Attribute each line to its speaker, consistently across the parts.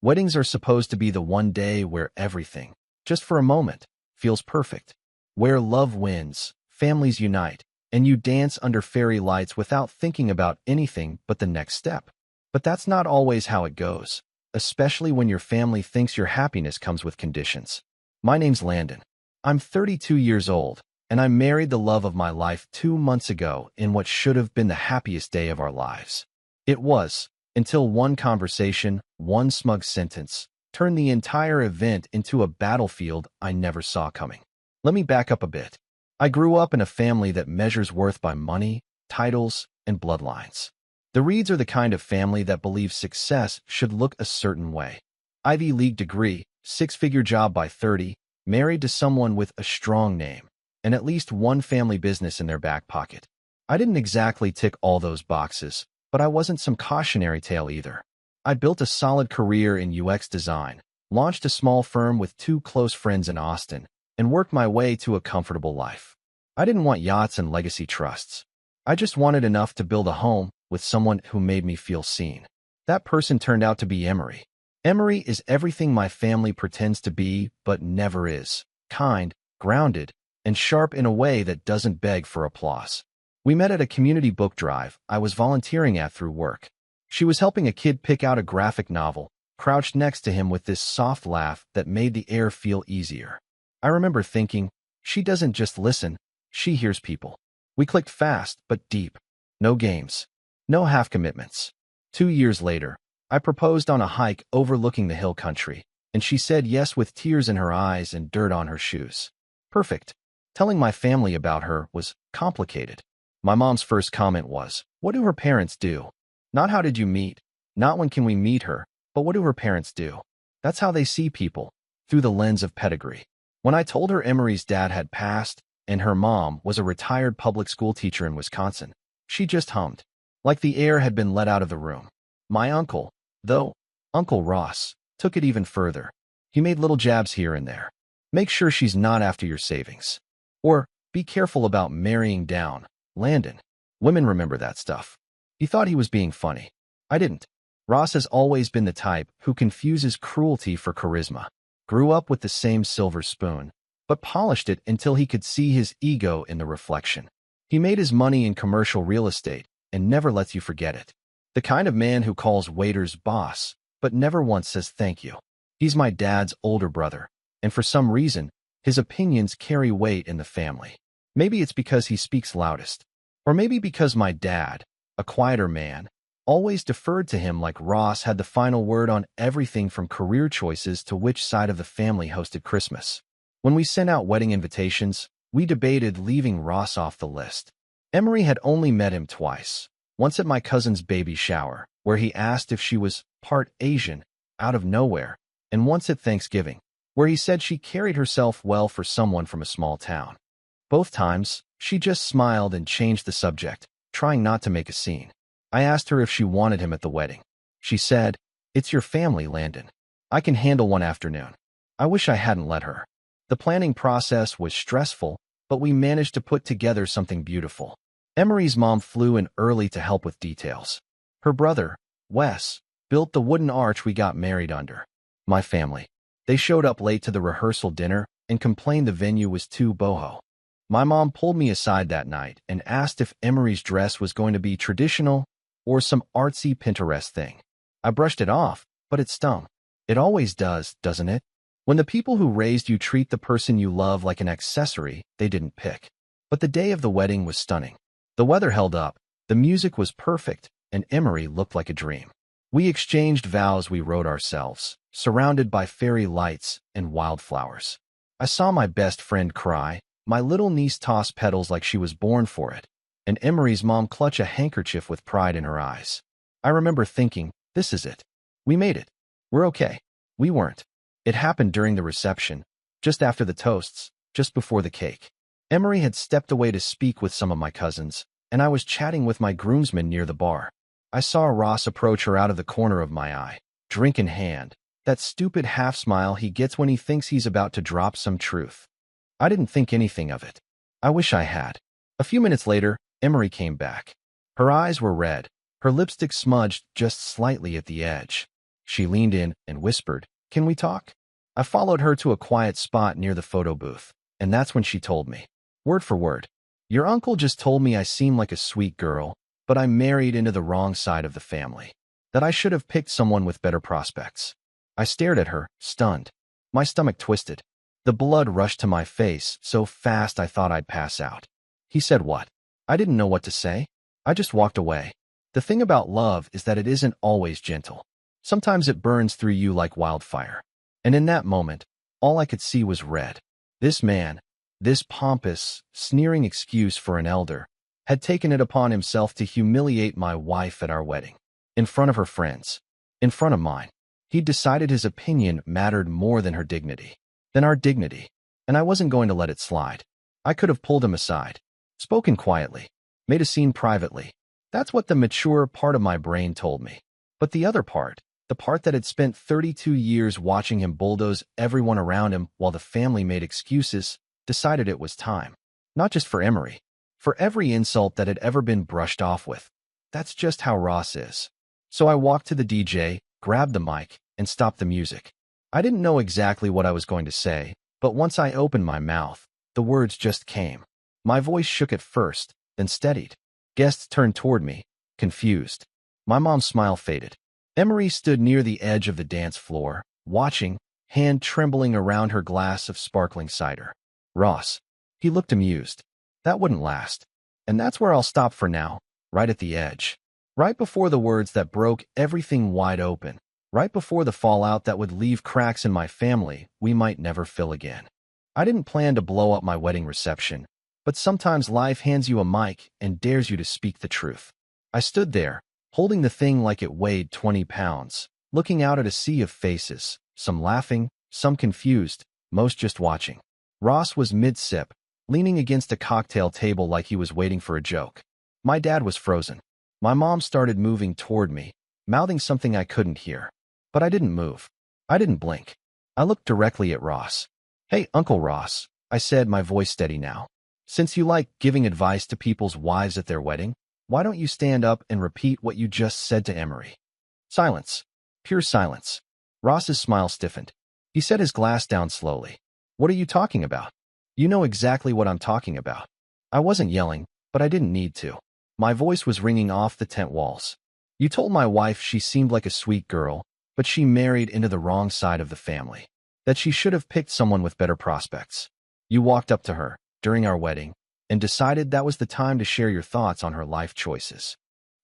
Speaker 1: Weddings are supposed to be the one day where everything, just for a moment, feels perfect. Where love wins, families unite, and you dance under fairy lights without thinking about anything but the next step. But that's not always how it goes, especially when your family thinks your happiness comes with conditions. My name's Landon. I'm 32 years old, and I married the love of my life 2 months ago in what should have been the happiest day of our lives. It was, until one conversation, one smug sentence, turned the entire event into a battlefield I never saw coming. Let me back up a bit. I grew up in a family that measures worth by money, titles, and bloodlines. The Reeds are the kind of family that believes success should look a certain way. Ivy League degree, six-figure job by 30, married to someone with a strong name, and at least one family business in their back pocket. I didn't exactly tick all those boxes, but I wasn't some cautionary tale either. I built a solid career in UX design, launched a small firm with 2 close friends in Austin, and worked my way to a comfortable life. I didn't want yachts and legacy trusts. I just wanted enough to build a home with someone who made me feel seen. That person turned out to be Emery. Emery is everything my family pretends to be, but never is. Kind, grounded, and sharp in a way that doesn't beg for applause. We met at a community book drive I was volunteering at through work. She was helping a kid pick out a graphic novel, crouched next to him with this soft laugh that made the air feel easier. I remember thinking, she doesn't just listen, she hears people. We clicked fast but deep. No games. No half commitments. 2 years later, I proposed on a hike overlooking the hill country, and she said yes with tears in her eyes and dirt on her shoes. Perfect. Telling my family about her was complicated. My mom's first comment was, "What do her parents do?" Not "how did you meet?" Not "when can we meet her?" But "what do her parents do?" That's how they see people, through the lens of pedigree. When I told her Emery's dad had passed, and her mom was a retired public school teacher in Wisconsin, she just hummed, like the air had been let out of the room. My uncle, though, Uncle Ross, took it even further. He made little jabs here and there. Make sure she's not after your savings. Or, be careful about marrying down, Landon. Women remember that stuff. He thought he was being funny. I didn't. Ross has always been the type who confuses cruelty for charisma. Grew up with the same silver spoon, but polished it until he could see his ego in the reflection. He made his money in commercial real estate and never lets you forget it. The kind of man who calls waiters boss, but never once says thank you. He's my dad's older brother, and for some reason, his opinions carry weight in the family. Maybe it's because he speaks loudest. Or maybe because my dad, a quieter man, always deferred to him like Ross had the final word on everything from career choices to which side of the family hosted Christmas. When we sent out wedding invitations, we debated leaving Ross off the list. Emery had only met him twice. Once at my cousin's baby shower, where he asked if she was part Asian, out of nowhere, and once at Thanksgiving, where he said she carried herself well for someone from a small town. Both times, she just smiled and changed the subject, trying not to make a scene. I asked her if she wanted him at the wedding. She said, "It's your family, Landon. I can handle one afternoon." I wish I hadn't let her. The planning process was stressful, but we managed to put together something beautiful. Emery's mom flew in early to help with details. Her brother, Wes, built the wooden arch we got married under. My family. They showed up late to the rehearsal dinner and complained the venue was too boho. My mom pulled me aside that night and asked if Emery's dress was going to be traditional or some artsy Pinterest thing. I brushed it off, but it stung. It always does, doesn't it? When the people who raised you treat the person you love like an accessory they didn't pick. But the day of the wedding was stunning. The weather held up, the music was perfect, and Emery looked like a dream. We exchanged vows we wrote ourselves, surrounded by fairy lights and wildflowers. I saw my best friend cry, my little niece toss petals like she was born for it, and Emery's mom clutch a handkerchief with pride in her eyes. I remember thinking, this is it. We made it. We're okay. We weren't. It happened during the reception, just after the toasts, just before the cake. Emery had stepped away to speak with some of my cousins, and I was chatting with my groomsmen near the bar. I saw Ross approach her out of the corner of my eye, drink in hand, that stupid half-smile he gets when he thinks he's about to drop some truth. I didn't think anything of it. I wish I had. A few minutes later, Emery came back. Her eyes were red, her lipstick smudged just slightly at the edge. She leaned in and whispered, "Can we talk?" I followed her to a quiet spot near the photo booth, and that's when she told me, word for word, "Your uncle just told me I seem like a sweet girl, but I married into the wrong side of the family. That I should have picked someone with better prospects." I stared at her, stunned. My stomach twisted. The blood rushed to my face so fast I thought I'd pass out. He said what? I didn't know what to say. I just walked away. The thing about love is that it isn't always gentle. Sometimes it burns through you like wildfire. And in that moment, all I could see was red. This man, this pompous, sneering excuse for an elder, had taken it upon himself to humiliate my wife at our wedding. In front of her friends. In front of mine. He'd decided his opinion mattered more than her dignity. Than our dignity. And I wasn't going to let it slide. I could have pulled him aside. Spoken quietly. Made a scene privately. That's what the mature part of my brain told me. But the other part, the part that had spent 32 years watching him bulldoze everyone around him while the family made excuses, decided it was time. Not just for Emery. For every insult that had ever been brushed off with. That's just how Ross is. So I walked to the DJ, grabbed the mic, and stopped the music. I didn't know exactly what I was going to say, but once I opened my mouth, the words just came. My voice shook at first, then steadied. Guests turned toward me, confused. My mom's smile faded. Emery stood near the edge of the dance floor, watching, hand trembling around her glass of sparkling cider. Ross. He looked amused. That wouldn't last. And that's where I'll stop for now, right at the edge. Right before the words that broke everything wide open. Right before the fallout that would leave cracks in my family we might never fill again. I didn't plan to blow up my wedding reception, but sometimes life hands you a mic and dares you to speak the truth. I stood there, holding the thing like it weighed 20 pounds, looking out at a sea of faces, some laughing, some confused, most just watching. Ross was mid-sip, leaning against a cocktail table like he was waiting for a joke. My dad was frozen. My mom started moving toward me, mouthing something I couldn't hear. But I didn't move. I didn't blink. I looked directly at Ross. "Hey, Uncle Ross," I said, my voice steady now. "Since you like giving advice to people's wives at their wedding, why don't you stand up and repeat what you just said to Emery?" Silence. Pure silence. Ross's smile stiffened. He set his glass down slowly. "What are you talking about?" "You know exactly what I'm talking about." I wasn't yelling, but I didn't need to. My voice was ringing off the tent walls. "You told my wife she seemed like a sweet girl, but she married into the wrong side of the family. That she should have picked someone with better prospects. You walked up to her, during our wedding, and decided that was the time to share your thoughts on her life choices."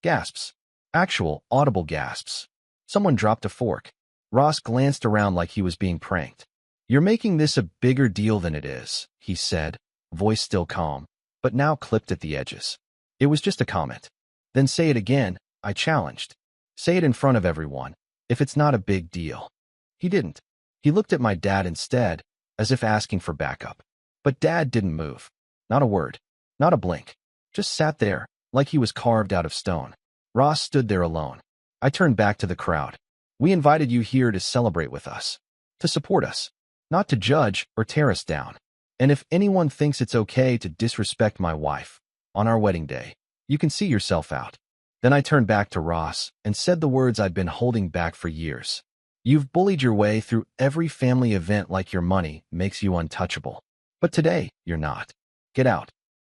Speaker 1: Gasps. Actual, audible gasps. Someone dropped a fork. Ross glanced around like he was being pranked. "You're making this a bigger deal than it is," he said, voice still calm, but now clipped at the edges. "It was just a comment." "Then say it again," I challenged. "Say it in front of everyone, if it's not a big deal." He didn't. He looked at my dad instead, as if asking for backup. But Dad didn't move. Not a word. Not a blink. Just sat there, like he was carved out of stone. Ross stood there alone. I turned back to the crowd. "We invited you here to celebrate with us. To support us. Not to judge or tear us down. And if anyone thinks it's okay to disrespect my wife, on our wedding day, you can see yourself out." Then I turned back to Ross and said the words I'd been holding back for years. "You've bullied your way through every family event like your money makes you untouchable. But today, you're not. Get out."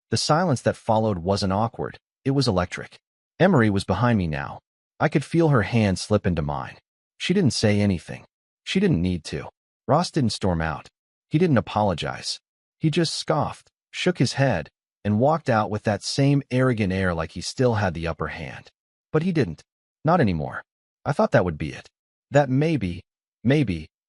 Speaker 1: The silence that followed wasn't awkward. It was electric. Emery was behind me now. I could feel her hand slip into mine. She didn't say anything. She didn't need to. Ross didn't storm out. He didn't apologize. He just scoffed, shook his head, and walked out with that same arrogant air like he still had the upper hand. But he didn't. Not anymore. I thought that would be it. That maybe,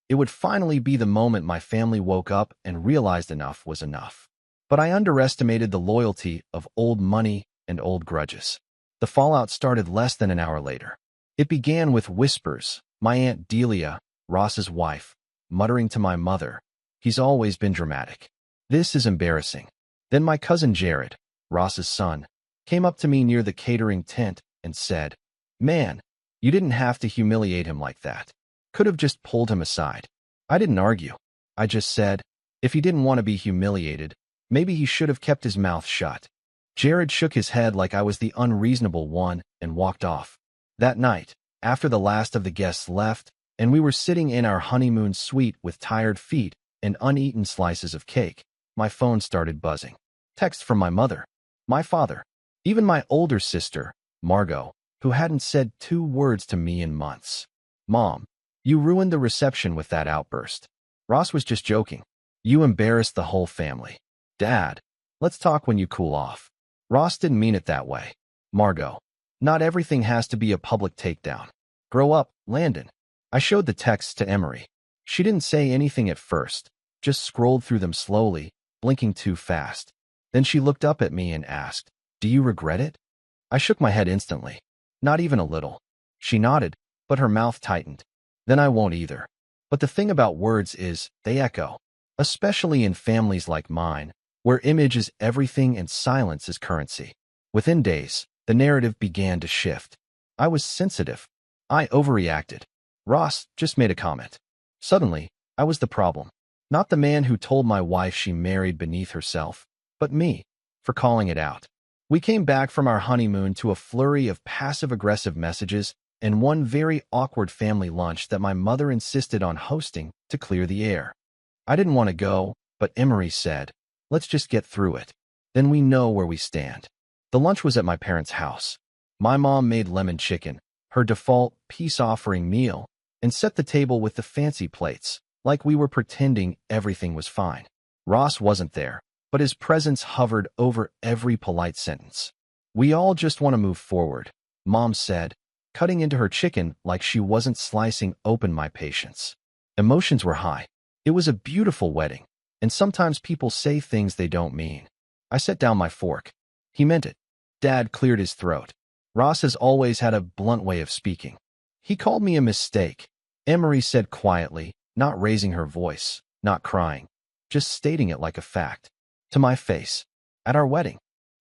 Speaker 1: it would finally be the moment my family woke up and realized enough was enough. But I underestimated the loyalty of old money and old grudges. The fallout started less than an hour later. It began with whispers, my Aunt Delia, Ross's wife, muttering to my mother, "He's always been dramatic. This is embarrassing." Then my cousin Jared, Ross's son, came up to me near the catering tent and said, "Man, you didn't have to humiliate him like that. Could have just pulled him aside." I didn't argue. I just said, if he didn't want to be humiliated, maybe he should have kept his mouth shut. Jared shook his head like I was the unreasonable one and walked off. That night, After the last of the guests left, and we were sitting in our honeymoon suite with tired feet and uneaten slices of cake, my phone started buzzing. Text from my mother, my father, even my older sister, Margot, who hadn't said 2 words to me in months. Mom, you ruined the reception with that outburst. Ross was just joking. You embarrassed the whole family. Dad, let's talk when you cool off. Ross didn't mean it that way. Margot, not everything has to be a public takedown. Grow up, Landon. I showed the texts to Emery. She didn't say anything at first, just scrolled through them slowly, blinking too fast. Then she looked up at me and asked, "Do you regret it?" I shook my head instantly. Not even a little. She nodded, but her mouth tightened. Then I won't either. But the thing about words is, they echo. Especially in families like mine, where image is everything and silence is currency. Within days, the narrative began to shift. I was sensitive. I overreacted. Ross just made a comment. Suddenly, I was the problem. Not the man who told my wife she married beneath herself, but me, for calling it out. We came back from our honeymoon to a flurry of passive-aggressive messages and one very awkward family lunch that my mother insisted on hosting to clear the air. I didn't want to go, but Emery said, "Let's just get through it. Then we know where we stand." The lunch was at my parents' house. My mom made lemon chicken, her default peace-offering meal, and set the table with the fancy plates, like we were pretending everything was fine. Ross wasn't there, but his presence hovered over every polite sentence. "We all just want to move forward," Mom said, cutting into her chicken like she wasn't slicing open my patience. Emotions were high. It was a beautiful wedding, and sometimes people say things they don't mean. I set down my fork. He meant it. Dad cleared his throat. Ross has always had a blunt way of speaking. He called me a mistake, Emery said quietly, not raising her voice, not crying, just stating it like a fact. To my face. At our wedding.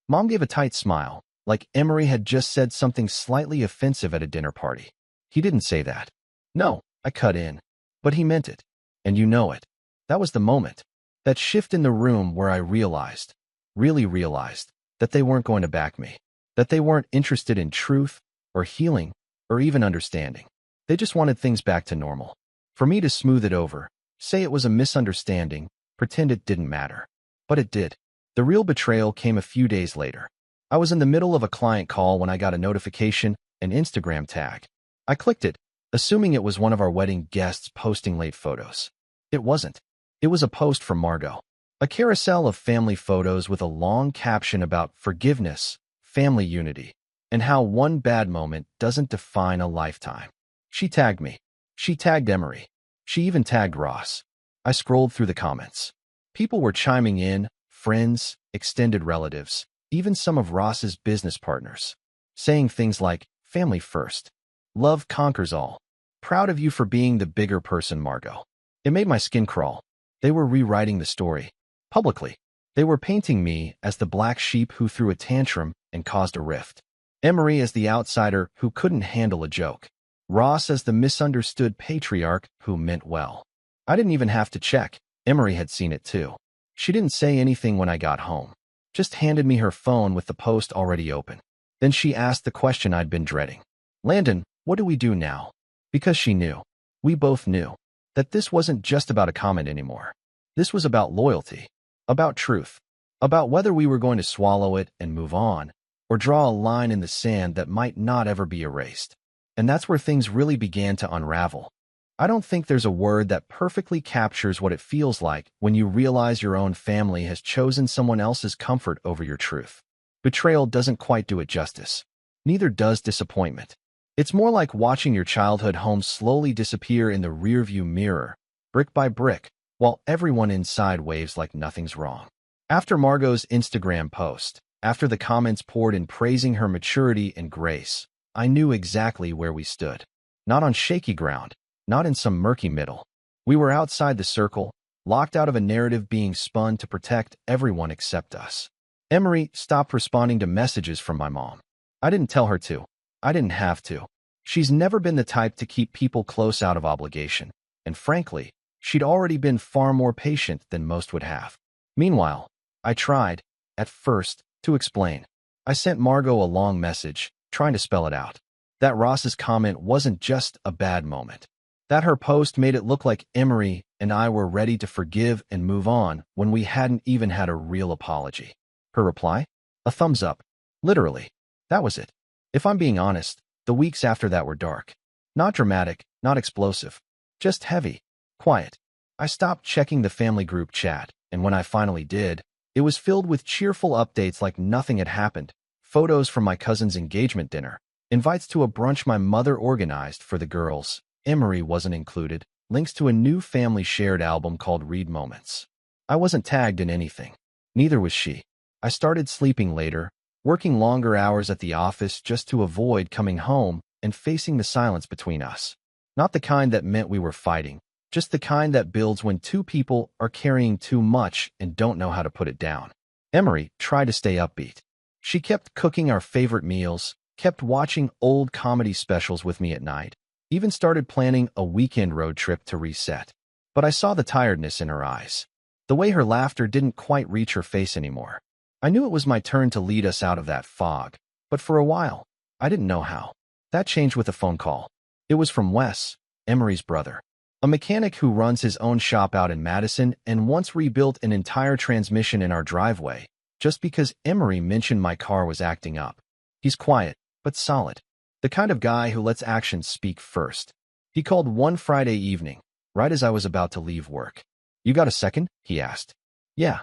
Speaker 1: Mom gave a tight smile, like Emery had just said something slightly offensive at a dinner party. He didn't say that. No, I cut in. But he meant it. And you know it. That was the moment. That shift in the room where I realized, really realized, that they weren't going to back me. That they weren't interested in truth, or healing, or even understanding. They just wanted things back to normal. For me to smooth it over, say it was a misunderstanding, pretend it didn't matter. But it did. The real betrayal came a few days later. I was in the middle of a client call when I got a notification, an Instagram tag. I clicked it, assuming it was one of our wedding guests posting late photos. It wasn't. It was a post from Margot. A carousel of family photos with a long caption about forgiveness, family unity, and how one bad moment doesn't define a lifetime. She tagged me. She tagged Emery. She even tagged Ross. I scrolled through the comments. People were chiming in, friends, extended relatives, even some of Ross's business partners, saying things like, "Family first. Love conquers all. Proud of you for being the bigger person, Margot." It made my skin crawl. They were rewriting the story. Publicly. They were painting me as the black sheep who threw a tantrum and caused a rift. Emery as the outsider who couldn't handle a joke. Ross as the misunderstood patriarch who meant well. I didn't even have to check. Emery had seen it too. She didn't say anything when I got home. Just handed me her phone with the post already open. Then she asked the question I'd been dreading. "Landon, what do we do now?" Because she knew. We both knew. That this wasn't just about a comment anymore. This was about loyalty. About truth. About whether we were going to swallow it and move on, or draw a line in the sand that might not ever be erased. And that's where things really began to unravel. I don't think there's a word that perfectly captures what it feels like when you realize your own family has chosen someone else's comfort over your truth. Betrayal doesn't quite do it justice. Neither does disappointment. It's more like watching your childhood home slowly disappear in the rearview mirror, brick by brick, while everyone inside waves like nothing's wrong. After Margot's Instagram post, after the comments poured in praising her maturity and grace, I knew exactly where we stood. Not on shaky ground, not in some murky middle. We were outside the circle, locked out of a narrative being spun to protect everyone except us. Emery stopped responding to messages from my mom. I didn't tell her to. I didn't have to. She's never been the type to keep people close out of obligation, and frankly, she'd already been far more patient than most would have. Meanwhile, I tried, at first, to explain. I sent Margot a long message, trying to spell it out. that Ross's comment wasn't just a bad moment. That her post made it look like Emery and I were ready to forgive and move on when we hadn't even had a real apology. Her reply? A thumbs up. Literally. That was it. If I'm being honest, the weeks after that were dark. Not dramatic, not explosive. Just heavy. Quiet. I stopped checking the family group chat, and when I finally did, it was filled with cheerful updates like nothing had happened, photos from my cousin's engagement dinner, invites to a brunch my mother organized for the girls. Emery wasn't included, links to a new family shared album called Read Moments. I wasn't tagged in anything. Neither was she. I started sleeping later, working longer hours at the office just to avoid coming home and facing the silence between us. Not the kind that meant we were fighting, just the kind that builds when two people are carrying too much and don't know how to put it down. Emery tried to stay upbeat. She kept cooking our favorite meals, kept watching old comedy specials with me at night, even started planning a weekend road trip to reset. But I saw the tiredness in her eyes. The way her laughter didn't quite reach her face anymore. I knew it was my turn to lead us out of that fog, but for a while, I didn't know how. That changed with a phone call. It was from Wes, Emery's brother, a mechanic who runs his own shop out in Madison and once rebuilt an entire transmission in our driveway, just because Emery mentioned my car was acting up. He's quiet, but solid. The kind of guy who lets actions speak first. He called one Friday evening, right as I was about to leave work. "You got a second?" he asked. "Yeah,"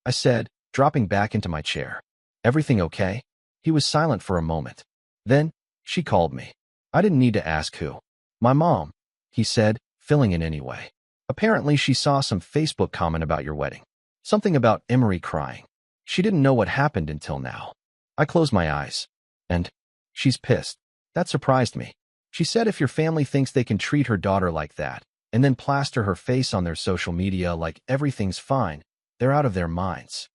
Speaker 1: I said, dropping back into my chair. "Everything okay?" He was silent for a moment. Then, "She called me. I didn't need to ask who." "My mom," he said, filling in anyway. "Apparently she saw some Facebook comment about your wedding. Something about Emery crying. She didn't know what happened until now." I closed my eyes. "And she's pissed." That surprised me. She said if your family thinks they can treat her daughter like that, and then plaster her face on their social media like everything's fine, they're out of their minds.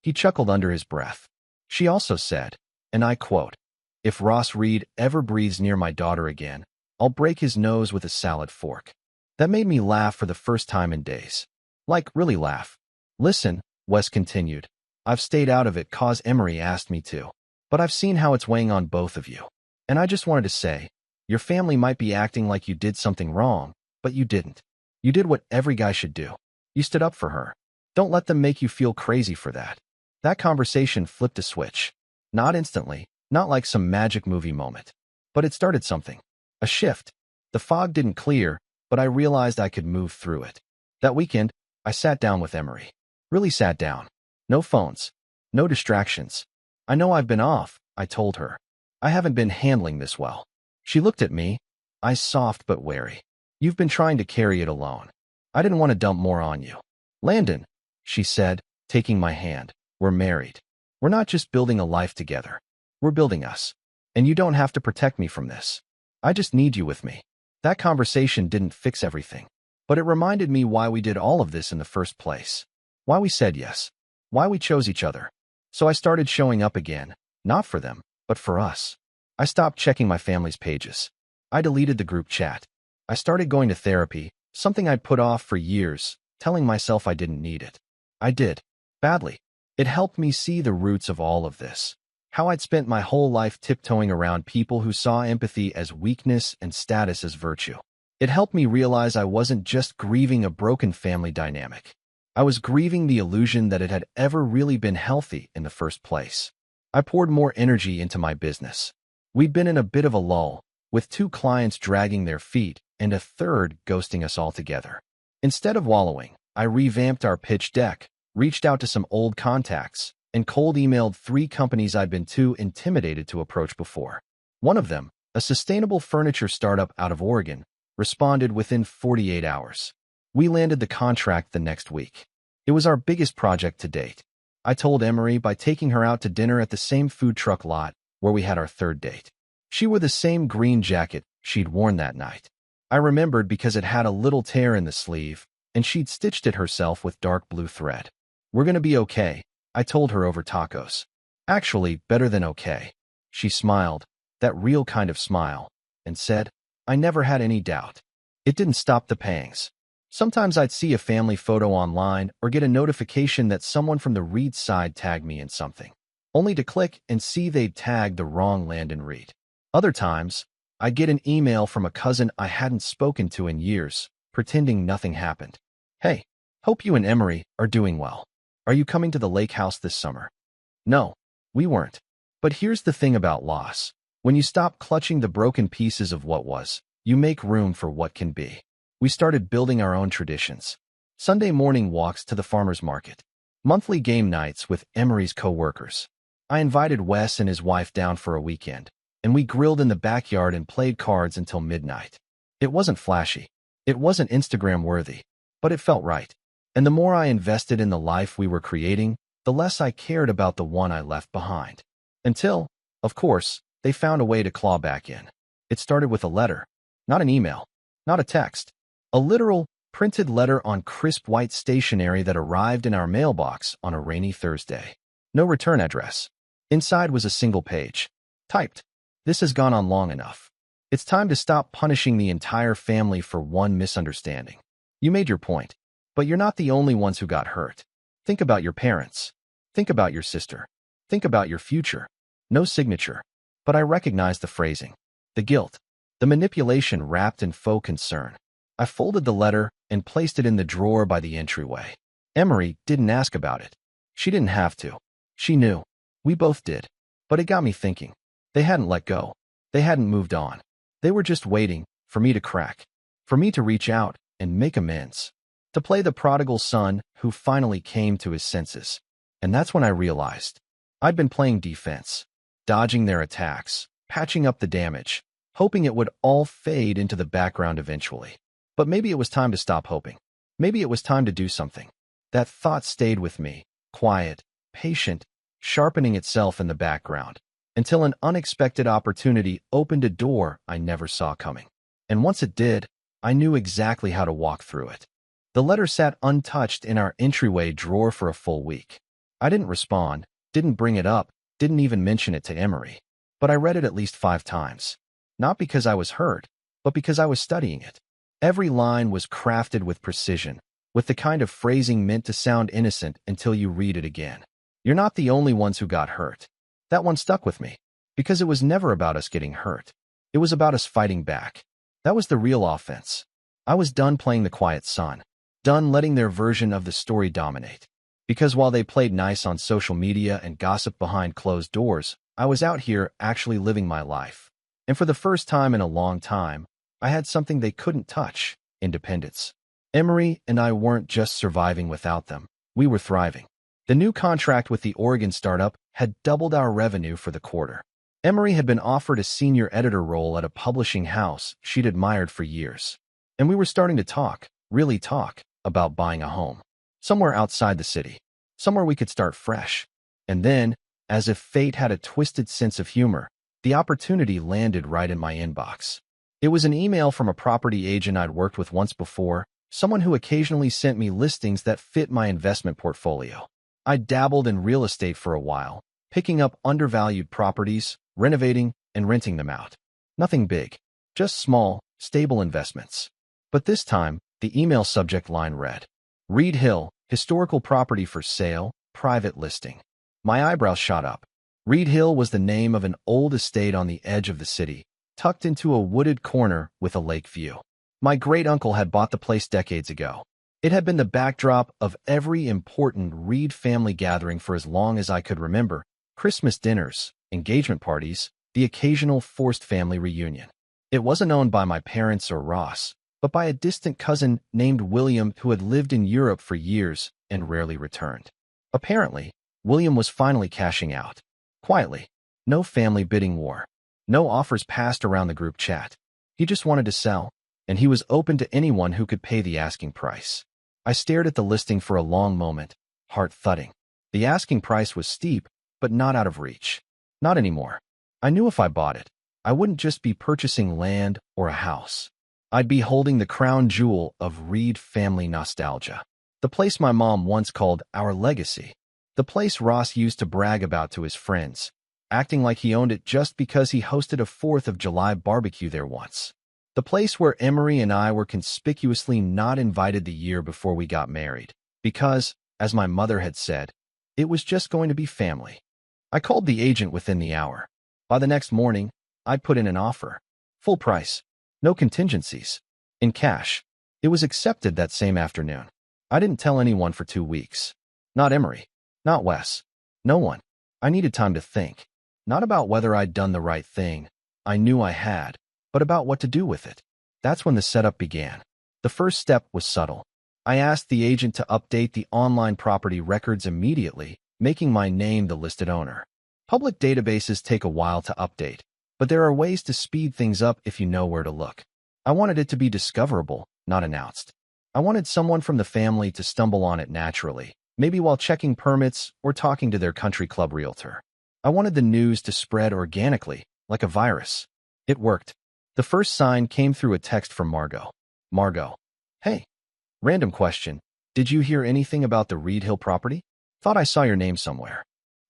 Speaker 1: He chuckled under his breath. She also said, and I quote, "If Ross Reed ever breathes near my daughter again, I'll break his nose with a salad fork." That made me laugh for the first time in days. Like, really laugh. "Listen," Wes continued, "I've stayed out of it 'cause Emery asked me to. But I've seen how it's weighing on both of you. And I just wanted to say, your family might be acting like you did something wrong, but you didn't. You did what every guy should do. You stood up for her. Don't let them make you feel crazy for that." That conversation flipped a switch. Not instantly, not like some magic movie moment. But it started something. A shift. The fog didn't clear, but I realized I could move through it. That weekend, I sat down with Emery. Really sat down. No phones. No distractions. "I know I've been off," I told her. "I haven't been handling this well." She looked at me, eyes soft but wary. "You've been trying to carry it alone. I didn't want to dump more on you." "Landon," she said, taking my hand, "we're married. We're not just building a life together. We're building us. And you don't have to protect me from this. I just need you with me." That conversation didn't fix everything, but it reminded me why we did all of this in the first place. Why we said yes. Why we chose each other. So I started showing up again, not for them, but for us. I stopped checking my family's pages. I deleted the group chat. I started going to therapy, something I'd put off for years, telling myself I didn't need it. I did. Badly. It helped me see the roots of all of this. How I'd spent my whole life tiptoeing around people who saw empathy as weakness and status as virtue. It helped me realize I wasn't just grieving a broken family dynamic. I was grieving the illusion that it had ever really been healthy in the first place. I poured more energy into my business. We'd been in a bit of a lull, with 2 clients dragging their feet and a third ghosting us altogether. Instead of wallowing, I revamped our pitch deck, reached out to some old contacts, and cold emailed 3 companies I'd been too intimidated to approach before. One of them, a sustainable furniture startup out of Oregon, responded within 48 hours. We landed the contract the next week. It was our biggest project to date. I told Emery by taking her out to dinner at the same food truck lot where we had our third date. She wore the same green jacket she'd worn that night. I remembered because it had a little tear in the sleeve, and she'd stitched it herself with dark blue thread. "We're gonna be okay," I told her over tacos. "Actually, better than okay." She smiled, that real kind of smile, and said, "I never had any doubt." It didn't stop the pangs. Sometimes I'd see a family photo online or get a notification that someone from the Reed side tagged me in something, only to click and see they'd tagged the wrong Landon Reed. Other times, I get an email from a cousin I hadn't spoken to in years, pretending nothing happened. Hey, hope you and Emery are doing well. Are you coming to the lake house this summer? No, we weren't. But here's the thing about loss. When you stop clutching the broken pieces of what was, you make room for what can be. We started building our own traditions. Sunday morning walks to the farmer's market. Monthly game nights with Emery's co-workers. I invited Wes and his wife down for a weekend, and we grilled in the backyard and played cards until midnight. It wasn't flashy. It wasn't Instagram-worthy, but it felt right. And the more I invested in the life we were creating, the less I cared about the one I left behind. Until, of course, they found a way to claw back in. It started with a letter, not an email, not a text. A literal, printed letter on crisp white stationery that arrived in our mailbox on a rainy Thursday. No return address. Inside was a single page. Typed, "This has gone on long enough. It's time to stop punishing the entire family for one misunderstanding. You made your point, but you're not the only ones who got hurt. Think about your parents. Think about your sister. Think about your future." No signature. But I recognized the phrasing. The guilt. The manipulation wrapped in faux concern. I folded the letter and placed it in the drawer by the entryway. Emery didn't ask about it. She didn't have to. She knew. We both did. But it got me thinking. They hadn't let go. They hadn't moved on. They were just waiting for me to crack. For me to reach out and make amends. To play the prodigal son who finally came to his senses. And that's when I realized. I'd been playing defense. Dodging their attacks. Patching up the damage. Hoping it would all fade into the background eventually. But maybe it was time to stop hoping. Maybe it was time to do something. That thought stayed with me, quiet, patient, sharpening itself in the background, until an unexpected opportunity opened a door I never saw coming. And once it did, I knew exactly how to walk through it. The letter sat untouched in our entryway drawer for a full week. I didn't respond, didn't bring it up, didn't even mention it to Emery. But I read it at least 5 times. Not because I was hurt, but because I was studying it. Every line was crafted with precision, with the kind of phrasing meant to sound innocent until you read it again. You're not the only ones who got hurt. That one stuck with me, because it was never about us getting hurt. It was about us fighting back. That was the real offense. I was done playing the quiet son, done letting their version of the story dominate. Because while they played nice on social media and gossiped behind closed doors, I was out here actually living my life. And for the first time in a long time, I had something they couldn't touch: independence. Emery and I weren't just surviving without them. We were thriving. The new contract with the Oregon startup had doubled our revenue for the quarter. Emery had been offered a senior editor role at a publishing house she'd admired for years. And we were starting to talk, really talk, about buying a home. Somewhere outside the city. Somewhere we could start fresh. And then, as if fate had a twisted sense of humor, the opportunity landed right in my inbox. It was an email from a property agent I'd worked with once before, someone who occasionally sent me listings that fit my investment portfolio. I dabbled in real estate for a while, picking up undervalued properties, renovating, and renting them out. Nothing big, just small, stable investments. But this time, the email subject line read, "Reed Hill, historical property for sale, private listing." My eyebrows shot up. Reed Hill was the name of an old estate on the edge of the city, tucked into a wooded corner with a lake view. My great-uncle had bought the place decades ago. It had been the backdrop of every important Reed family gathering for as long as I could remember: Christmas dinners, engagement parties, the occasional forced family reunion. It wasn't owned by my parents or Ross, but by a distant cousin named William who had lived in Europe for years and rarely returned. Apparently, William was finally cashing out. Quietly. No family bidding war. No offers passed around the group chat. He just wanted to sell, and he was open to anyone who could pay the asking price. I stared at the listing for a long moment, heart thudding. The asking price was steep, but not out of reach. Not anymore. I knew if I bought it, I wouldn't just be purchasing land or a house. I'd be holding the crown jewel of Reed family nostalgia. The place my mom once called our legacy. The place Ross used to brag about to his friends, acting like he owned it just because he hosted a 4th of July barbecue there once. The place where Emery and I were conspicuously not invited the year before we got married, because, as my mother had said, it was just going to be family. I called the agent within the hour. By the next morning, I'd put in an offer. Full price. No contingencies. In cash. It was accepted that same afternoon. I didn't tell anyone for 2 weeks. Not Emery. Not Wes. No one. I needed time to think. Not about whether I'd done the right thing. I knew I had. But about what to do with it. That's when the setup began. The first step was subtle. I asked the agent to update the online property records immediately, making my name the listed owner. Public databases take a while to update, but there are ways to speed things up if you know where to look. I wanted it to be discoverable, not announced. I wanted someone from the family to stumble on it naturally, maybe while checking permits or talking to their country club realtor. I wanted the news to spread organically, like a virus. It worked. The first sign came through a text from Margot. Margot. Hey. Random question. Did you hear anything about the Reed Hill property? Thought I saw your name somewhere.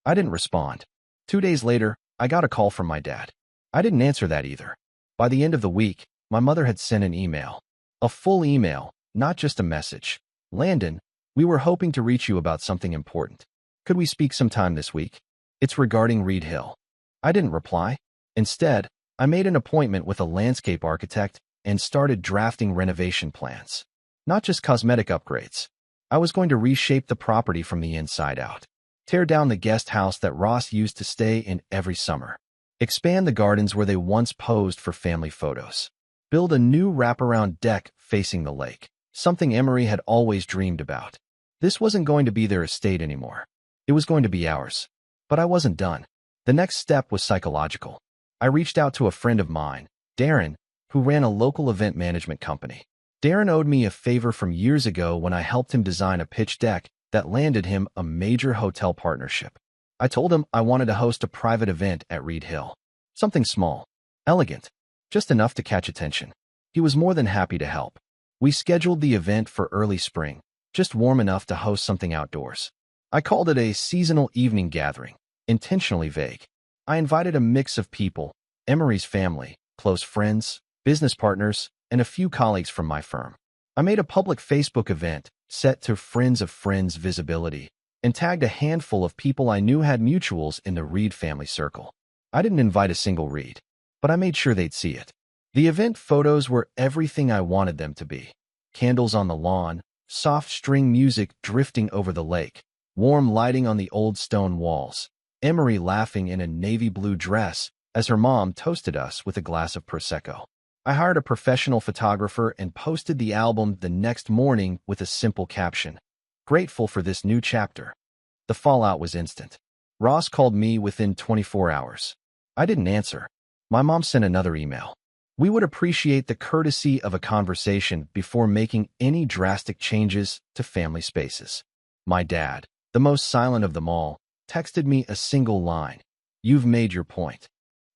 Speaker 1: I didn't respond. 2 days later, I got a call from my dad. I didn't answer that either. By the end of the week, my mother had sent an email. A full email, not just a message. Landon, we were hoping to reach you about something important. Could we speak sometime this week? It's regarding Reed Hill. I didn't reply. Instead, I made an appointment with a landscape architect and started drafting renovation plans. Not just cosmetic upgrades. I was going to reshape the property from the inside out. Tear down the guest house that Ross used to stay in every summer. Expand the gardens where they once posed for family photos. Build a new wraparound deck facing the lake, something Emery had always dreamed about. This wasn't going to be their estate anymore. It was going to be ours. But I wasn't done. The next step was psychological. I reached out to a friend of mine, Darren, who ran a local event management company. Darren owed me a favor from years ago when I helped him design a pitch deck that landed him a major hotel partnership. I told him I wanted to host a private event at Reed Hill. Something small, elegant, just enough to catch attention. He was more than happy to help. We scheduled the event for early spring, just warm enough to host something outdoors. I called it a seasonal evening gathering, intentionally vague. I invited a mix of people, Emery's family, close friends, business partners, and a few colleagues from my firm. I made a public Facebook event set to friends of friends visibility and tagged a handful of people I knew had mutuals in the Reed family circle. I didn't invite a single Reed, but I made sure they'd see it. The event photos were everything I wanted them to be. Candles on the lawn, soft string music drifting over the lake, warm lighting on the old stone walls, Emery laughing in a navy blue dress as her mom toasted us with a glass of Prosecco. I hired a professional photographer and posted the album the next morning with a simple caption, "Grateful for this new chapter." The fallout was instant. Ross called me within 24 hours. I didn't answer. My mom sent another email. We would appreciate the courtesy of a conversation before making any drastic changes to family spaces. My dad, the most silent of them all, texted me a single line, "You've made your point."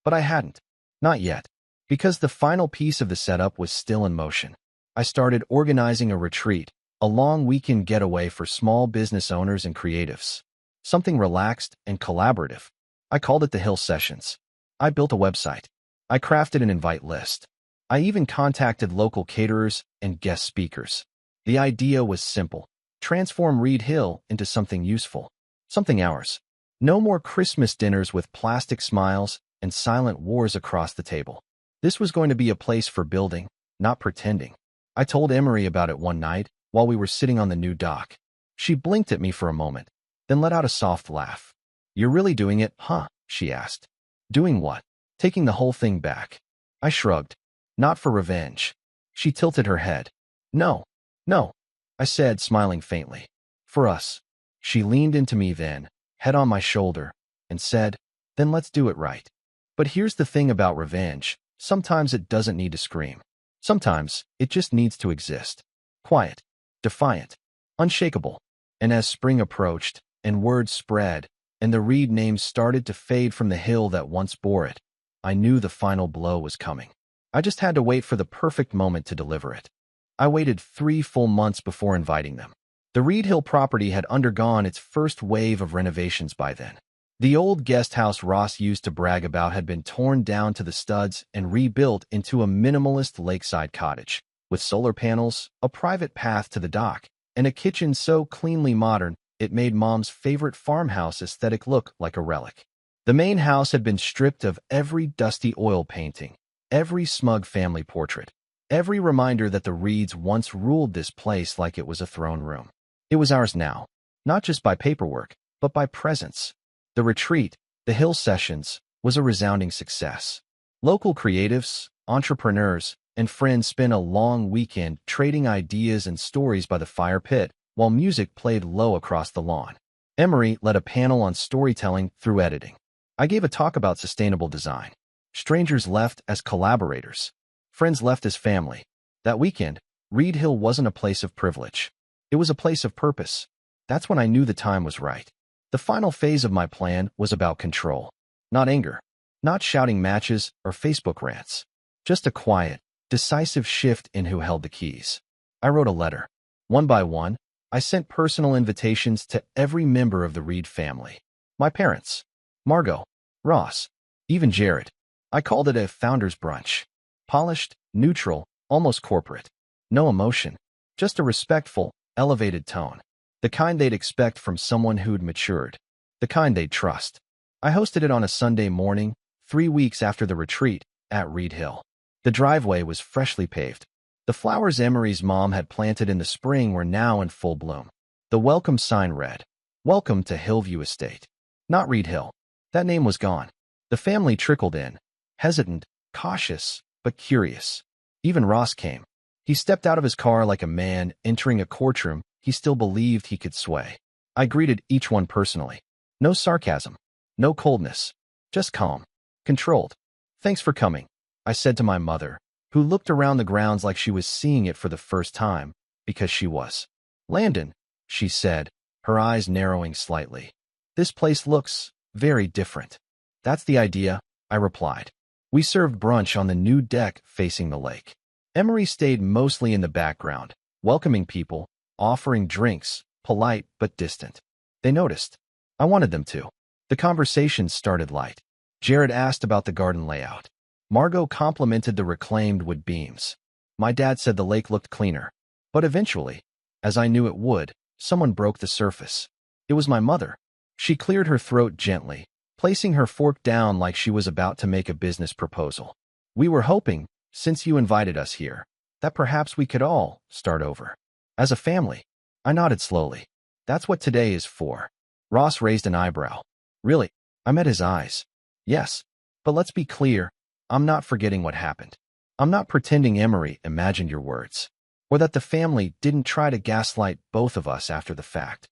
Speaker 1: But I hadn't. Not yet. Because the final piece of the setup was still in motion. I started organizing a retreat, a long weekend getaway for small business owners and creatives. Something relaxed and collaborative. I called it the Hill Sessions. I built a website. I crafted an invite list. I even contacted local caterers and guest speakers. The idea was simple. Transform Reed Hill into something useful. Something ours. No more Christmas dinners with plastic smiles and silent wars across the table. This was going to be a place for building, not pretending. I told Emery about it one night while we were sitting on the new dock. She blinked at me for a moment, then let out a soft laugh. "You're really doing it, huh?" she asked. "Doing what?" "Taking the whole thing back." I shrugged. "Not for revenge." She tilted her head. "No, no," I said, smiling faintly. "For us." She leaned into me then, head on my shoulder, and said, "Then let's do it right." But here's the thing about revenge. Sometimes it doesn't need to scream. Sometimes it just needs to exist. Quiet, defiant, unshakable. And as spring approached, and word spread, and the Reed name started to fade from the hill that once bore it, I knew the final blow was coming. I just had to wait for the perfect moment to deliver it. I waited 3 full months before inviting them. The Reed Hill property had undergone its first wave of renovations by then. The old guest house Ross used to brag about had been torn down to the studs and rebuilt into a minimalist lakeside cottage, with solar panels, a private path to the dock, and a kitchen so cleanly modern it made Mom's favorite farmhouse aesthetic look like a relic. The main house had been stripped of every dusty oil painting, every smug family portrait, every reminder that the Reeds once ruled this place like it was a throne room. It was ours now, not just by paperwork, but by presence. The retreat, the Hill Sessions, was a resounding success. Local creatives, entrepreneurs, and friends spent a long weekend trading ideas and stories by the fire pit, while music played low across the lawn. Emery led a panel on storytelling through editing. I gave a talk about sustainable design. Strangers left as collaborators. Friends left as family. That weekend, Reed Hill wasn't a place of privilege. It was a place of purpose. That's when I knew the time was right. The final phase of my plan was about control. Not anger. Not shouting matches or Facebook rants. Just a quiet, decisive shift in who held the keys. I wrote a letter. One by one, I sent personal invitations to every member of the Reed family. My parents, Margot, Ross, even Jared. I called it a founder's brunch. Polished, neutral, almost corporate. No emotion. Just a respectful, elevated tone. The kind they'd expect from someone who'd matured. The kind they'd trust. I hosted it on a Sunday morning, 3 weeks after the retreat, at Reed Hill. The driveway was freshly paved. The flowers Emery's mom had planted in the spring were now in full bloom. The welcome sign read, "Welcome to Hillview Estate." Not Reed Hill. That name was gone. The family trickled in, hesitant, cautious, but curious. Even Ross came. He stepped out of his car like a man entering a courtroom he still believed he could sway. I greeted each one personally. No sarcasm. No coldness. Just calm. Controlled. "Thanks for coming," I said to my mother, who looked around the grounds like she was seeing it for the first time, because she was. "Landon," she said, her eyes narrowing slightly. "This place looks very different." "That's the idea," I replied. We served brunch on the new deck facing the lake. Emery stayed mostly in the background, welcoming people, offering drinks, polite but distant. They noticed. I wanted them to. The conversation started light. Jared asked about the garden layout. Margot complimented the reclaimed wood beams. My dad said the lake looked cleaner. But eventually, as I knew it would, someone broke the surface. It was my mother. She cleared her throat gently, placing her fork down like she was about to make a business proposal. "We were hoping, since you invited us here, that perhaps we could all start over. As a family." I nodded slowly. "That's what today is for." Ross raised an eyebrow. "Really?" I met his eyes. "Yes. But let's be clear, I'm not forgetting what happened. I'm not pretending Emery imagined your words, or that the family didn't try to gaslight both of us after the fact."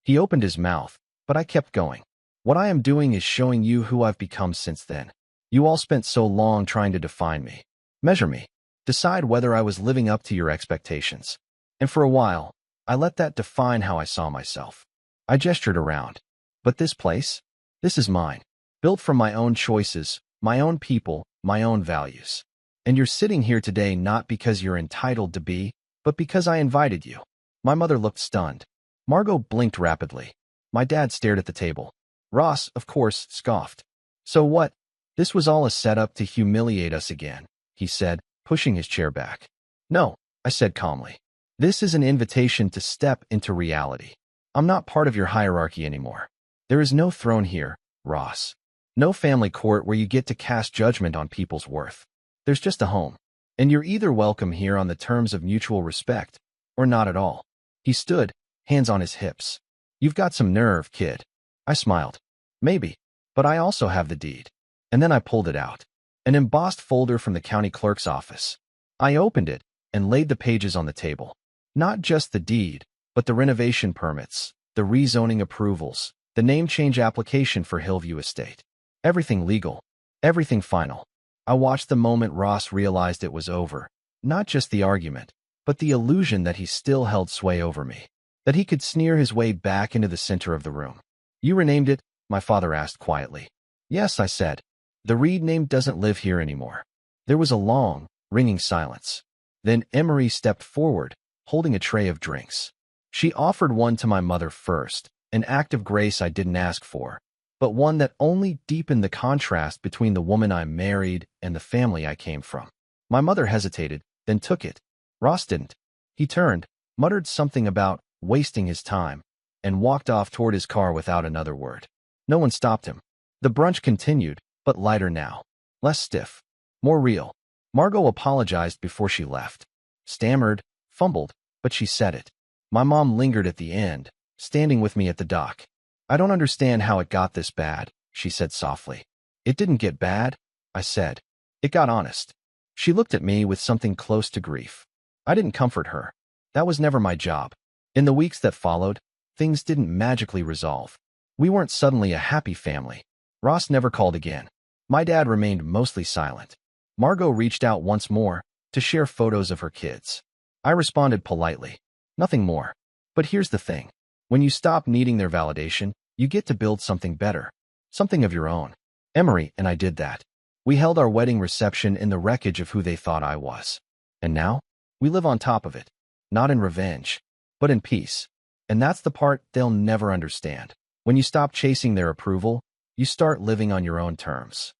Speaker 1: He opened his mouth, but I kept going. "What I am doing is showing you who I've become since then. You all spent so long trying to define me, measure me, decide whether I was living up to your expectations. And for a while, I let that define how I saw myself." I gestured around. "But this place? This is mine. Built from my own choices, my own people, my own values. And you're sitting here today not because you're entitled to be, but because I invited you." My mother looked stunned. Margot blinked rapidly. My dad stared at the table. Ross, of course, scoffed. "So what? This was all a setup to humiliate us again," he said, pushing his chair back. "No," I said calmly. "This is an invitation to step into reality. I'm not part of your hierarchy anymore. There is no throne here, Ross. No family court where you get to cast judgment on people's worth. There's just a home. And you're either welcome here on the terms of mutual respect, or not at all." He stood, hands on his hips. "You've got some nerve, kid." I smiled. "Maybe, but I also have the deed." And then I pulled it out. An embossed folder from the county clerk's office. I opened it and laid the pages on the table. Not just the deed, but the renovation permits, the rezoning approvals, the name change application for Hillview Estate. Everything legal. Everything final. I watched the moment Ross realized it was over. Not just the argument, but the illusion that he still held sway over me. That he could sneer his way back into the center of the room. "You renamed it?" my father asked quietly. "Yes," I said. "The Reed name doesn't live here anymore." There was a long, ringing silence. Then Emery stepped forward, holding a tray of drinks. She offered one to my mother first, an act of grace I didn't ask for, but one that only deepened the contrast between the woman I married and the family I came from. My mother hesitated, then took it. Ross didn't. He turned, muttered something about wasting his time, and walked off toward his car without another word. No one stopped him. The brunch continued, but lighter now. Less stiff. More real. Margot apologized before she left. Stammered, fumbled, but she said it. My mom lingered at the end, standing with me at the dock. I don't understand how it got this bad, she said softly. It didn't get bad, I said. It got honest. She looked at me with something close to grief. I didn't comfort her. That was never my job. In the weeks that followed, things didn't magically resolve. We weren't suddenly a happy family. Ross never called again. My dad remained mostly silent. Margot reached out once more to share photos of her kids. I responded politely. Nothing more. But here's the thing. When you stop needing their validation, you get to build something better. Something of your own. Emery and I did that. We held our wedding reception in the wreckage of who they thought I was. And now, we live on top of it. Not in revenge, but in peace. And that's the part they'll never understand. When you stop chasing their approval, you start living on your own terms.